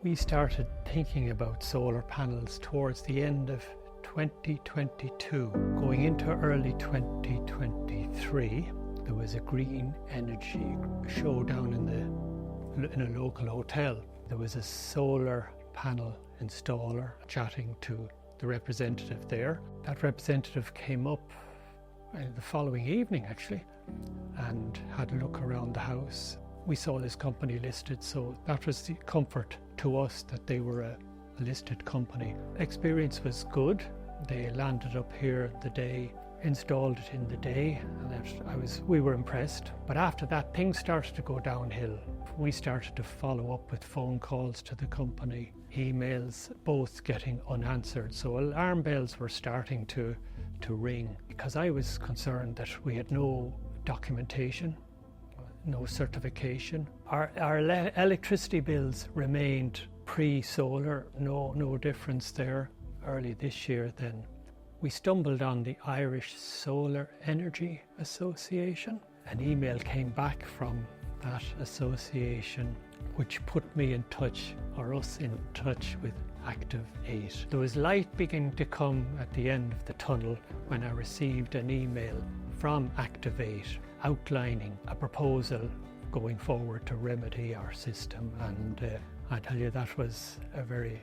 We started thinking about solar panels towards the end of 2022. Going into early 2023, there was a green energy show down in a local hotel. There was a solar panel installer chatting to the representative there. That representative came up the following evening actually and had a look around the house. We saw this company listed, so that was the comfort to us that they were a listed company. Experience was good. They landed up here the day, installed it in the day, and we were impressed. But after that, things started to go downhill. We started to follow up with phone calls to the company, emails, both getting unanswered. So alarm bells were starting to ring because I was concerned that we had no documentation, no certification. Our electricity bills remained pre-solar, no difference there. Early this year then, we stumbled on the Irish Solar Energy Association. An email came back from that association which put me in touch, or us in touch, with Active 8. There was light beginning to come at the end of the tunnel when I received an email from Active 8 outlining a proposal going forward to remedy our system, and I tell you, that was a very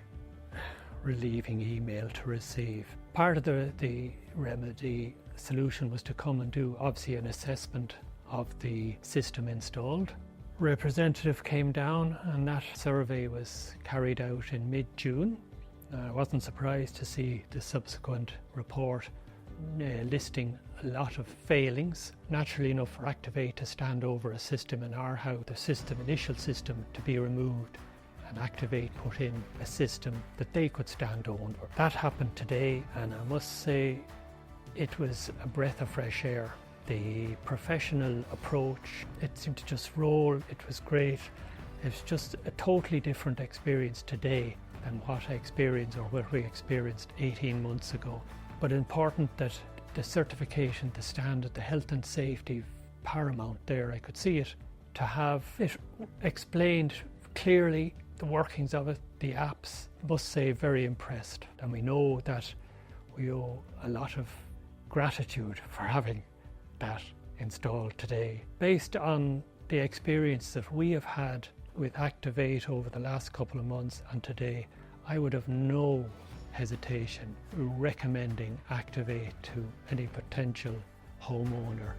relieving email to receive. Part of the remedy solution was to come and do obviously an assessment of the system installed. Representative came down and that survey was carried out in mid-June. I wasn't surprised to see the subsequent report listing a lot of failings. Naturally enough, for Active 8 to stand over a system in our house, the initial system to be removed, and Active 8 put in a system that they could stand over. That happened today, and I must say it was a breath of fresh air. The professional approach, it seemed to just roll. It was great. It's just a totally different experience today than what I experienced or what we experienced 18 months ago. But important that the certification, the standard, the health and safety paramount there. I could see it. To have it explained clearly, the workings of it, the apps, must say very impressed. And we know that we owe a lot of gratitude for having that installed today. Based on the experience that we have had with Active 8 over the last couple of months and today, I would have no hesitation recommending Active 8 to any potential homeowner.